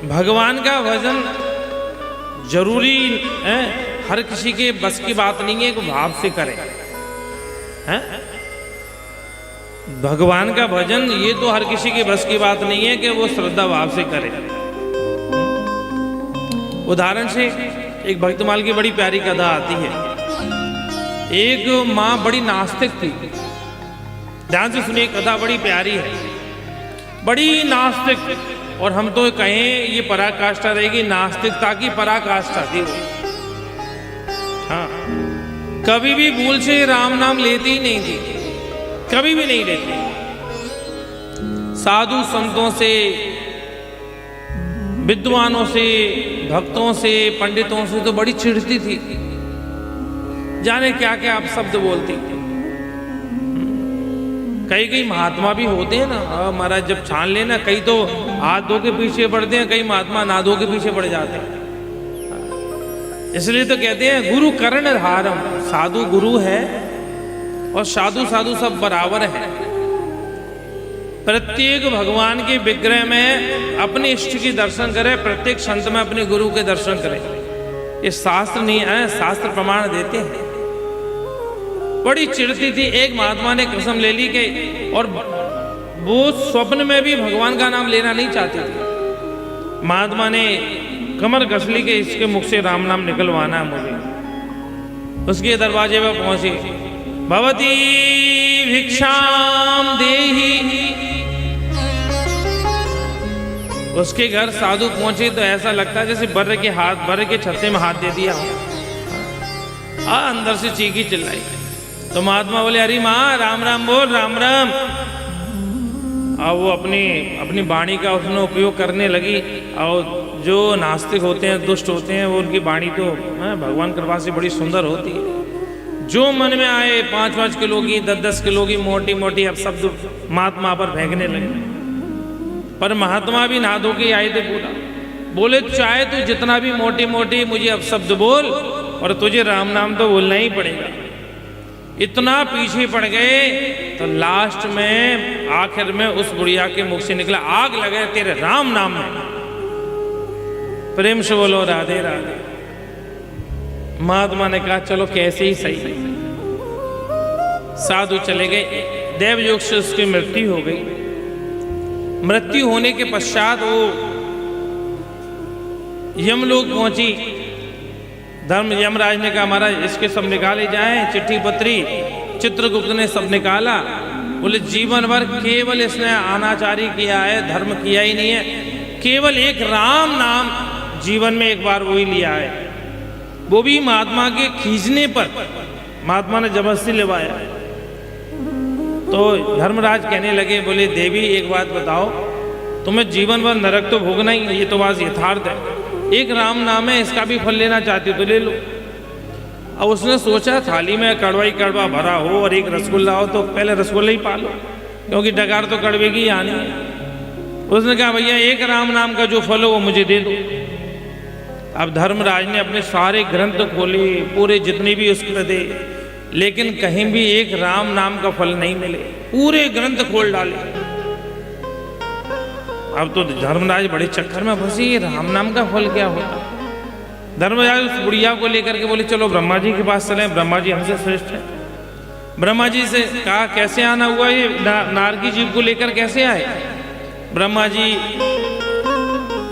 भगवान का भजन जरूरी है, हर किसी के बस की बात नहीं है कि भाव से करे हैं। भगवान का भजन ये तो हर किसी के बस की बात नहीं है कि वो श्रद्धा भाव से करे। उदाहरण से एक भक्तमाल की बड़ी प्यारी कथा आती है। एक माँ बड़ी नास्तिक थी, ध्यान से सुनिए, कथा बड़ी प्यारी है। बड़ी नास्तिक, और हम तो कहें ये पराकाष्ठा रहेगी, नास्तिकता की पराकाष्ठा थी वो। हाँ, कभी भी भूल से राम नाम लेती ही नहीं थी, कभी भी नहीं लेती। साधु संतों से, विद्वानों से, भक्तों से, पंडितों से तो बड़ी चिढ़ती थी, जाने क्या क्या आप शब्द बोलती थी। कई महात्मा भी होते हैं ना महाराज, जब छान लेना, कई तो हाथ धो के पीछे पड़ते हैं, कई महात्मा ना धो के पीछे पड़ जाते हैं। इसलिए तो कहते हैं गुरु कर्ण धारम, साधु गुरु है और साधु साधु सब बराबर है। प्रत्येक भगवान के विग्रह में अपने इष्ट की दर्शन करें, प्रत्येक संत में अपने गुरु के दर्शन करें। ये शास्त्र नहीं है, शास्त्र प्रमाण देते हैं। बड़ी चिढ़ती थी। एक महात्मा ने कसम ले ली कि, और वो स्वप्न में भी भगवान का नाम लेना नहीं चाहती थी। महात्मा ने कमर कस ली कि इसके मुख से राम नाम निकलवाना है मुझे। उसके दरवाजे पर पहुंची, भवती भिक्षाम देहि। उसके घर साधु पहुंचे तो ऐसा लगता है जैसे बर्रे के छत्ते में हाथ दे दिया हो। अंदर से चीखी चिल्लाई। तो महात्मा बोले, अरे माँ राम राम बोल, राम राम। और वो अपनी वाणी का उसने उपयोग करने लगी। और जो नास्तिक होते हैं, दुष्ट होते हैं, वो उनकी वाणी तो भगवान कृपा से बड़ी सुंदर होती है। जो मन में आए 5-5 किलो की, 10-10 किलो की मोटी मोटी अब शब्द महात्मा पर फेंकने लगे। पर महात्मा भी नहा धो के आए थे पूरा। बोले, चाहे तू जितना भी मोटी मोटी मुझे अब शब्द बोल, और तुझे राम नाम तो बोलना ही पड़ेगा। इतना पीछे पड़ गए तो लास्ट में, आखिर में उस बुढ़िया के मुख से निकला, आग लगे तेरे राम नाम में। प्रेम से बोलो राधे राधे। महात्मा ने कहा चलो कैसे ही सही। साधु चले गए। देव योग से उसकी मृत्यु हो गई। मृत्यु होने के पश्चात वो यमलोक पहुंची। यमराज ने कहा, महाराज इसके सब निकाले जाएं, चिट्ठी पत्री। चित्रगुप्त ने सब निकाला। बोले, जीवन भर केवल इसने अनाचारी किया है, धर्म किया ही नहीं है। केवल एक राम नाम जीवन में एक बार वही लिया है, वो भी महात्मा के खींचने पर। महात्मा ने जबरदस्ती लिवाया। तो धर्मराज कहने लगे, बोले देवी एक बात बताओ, तुम्हें जीवन भर नरक तो भोगना ही, ये तो बात यथार्थ है। एक राम नाम है, इसका भी फल लेना चाहती हो तो ले लो। अब उसने सोचा थाली में कड़वा ही कड़वा भरा हो और एक रसगुल्ला हो तो पहले रसगुल्ला ही पालो, क्योंकि डकार तो कड़वे की आनी है। उसने कहा, भैया एक राम नाम का जो फल हो वो मुझे दे दो। अब धर्मराज ने अपने सारे ग्रंथ खोले, पूरे जितने भी उसको दे, लेकिन कहीं भी एक राम नाम का फल नहीं मिले। पूरे ग्रंथ खोल डाले। अब तो धर्मराज बड़े चक्कर में फंसी, राम नाम का फल क्या होता। धर्मराज उस बुढ़िया को लेकर के बोले, चलो ब्रह्मा जी के पास चले, ब्रह्मा जी हमसे श्रेष्ठ है। ब्रह्मा जी से कहा, कैसे आना हुआ, ये नारकी जीव को लेकर कैसे आए। ब्रह्मा जी,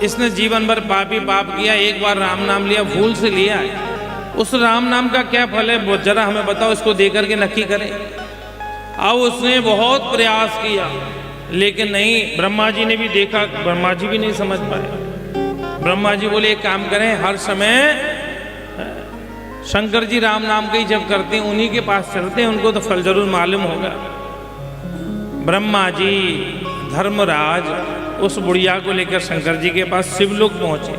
इसने जीवन भर पाप ही पाप किया, एक बार राम नाम लिया, भूल से लिया है। उस राम नाम का क्या फल है, वो जरा हमें बताओ, इसको दे करके नक्की करें। अब उसने बहुत प्रयास किया, लेकिन नहीं। ब्रह्मा जी ने भी देखा, ब्रह्मा जी भी नहीं समझ पाए। ब्रह्मा जी बोले, एक काम करें, हर समय शंकर जी राम नाम का ही जब करते हैं, उन्हीं के पास चलते हैं, उनको तो फल जरूर मालूम होगा। ब्रह्मा जी, धर्मराज उस बुढ़िया को लेकर शंकर जी के पास शिवलोक पहुंचे।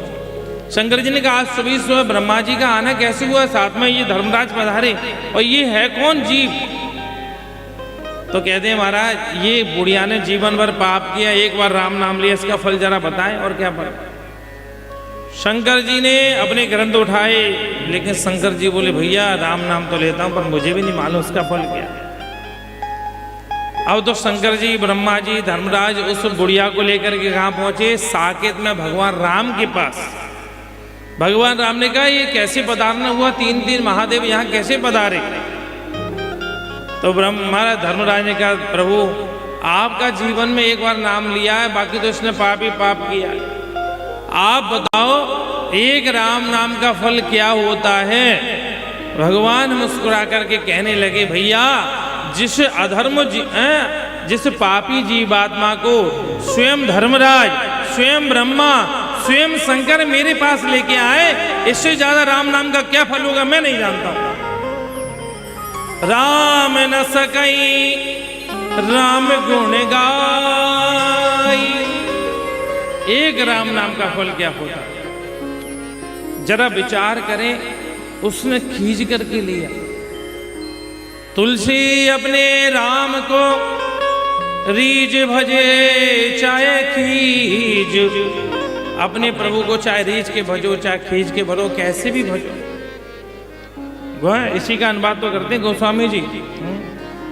शंकर जी ने कहा, आज सुबह ब्रह्मा जी का आना कैसे हुआ, साथ में ये धर्मराज पधारे, और ये है कौन जीव। तो कहते हैं, महाराज ये बुढ़िया ने जीवन भर पाप किया, एक बार राम नाम लिया, इसका फल जरा बताएं और क्या फल। शंकर जी ने अपने ग्रंथ उठाए, लेकिन शंकर जी बोले, भैया राम नाम तो लेता हूं, पर मुझे भी नहीं मालूम उसका फल क्या है। अब तो शंकर जी, ब्रह्मा जी, धर्मराज उस बुढ़िया को लेकर के कहाँ पहुंचे? साकेत में भगवान राम के पास। भगवान राम ने कहा ये कैसे पधारना हुआ? 3 महादेव यहाँ कैसे पधारे? तो महाराज धर्मराज ने कहा प्रभु आपका जीवन में एक बार नाम लिया है, बाकी तो इसने पाप ही पाप किया है। आप बताओ एक राम नाम का फल क्या होता है? भगवान मुस्कुरा करके कहने लगे भैया जिस अधर्म जिस पापी जीवात्मा को स्वयं धर्मराज, स्वयं ब्रह्मा, स्वयं शंकर मेरे पास लेके आए, इससे ज्यादा राम नाम का क्या फल होगा मैं नहीं जानता हूं। राम न सकई राम गुण गाई, एक राम नाम का फल क्या होता? जरा विचार करें, उसने खींच करके लिया। तुलसी अपने राम को रीज भजे चाहे खींच, अपने प्रभु को चाहे रीझ के भजो चाहे खींच के भरो, कैसे भी भजो। इसी का अनुवाद तो करते हैं गोस्वामी जी।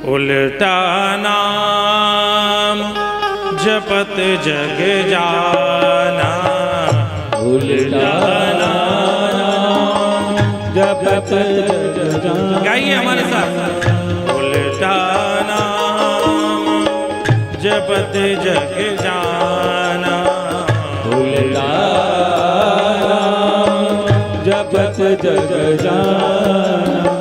उल्टा नाम जपत जग जाना, उल्टा नाम जपत जग जाना। गाइए हमारे साथ। उल्टा नाम जपत जग जाना, उल्टा नाम जपत जग जाना।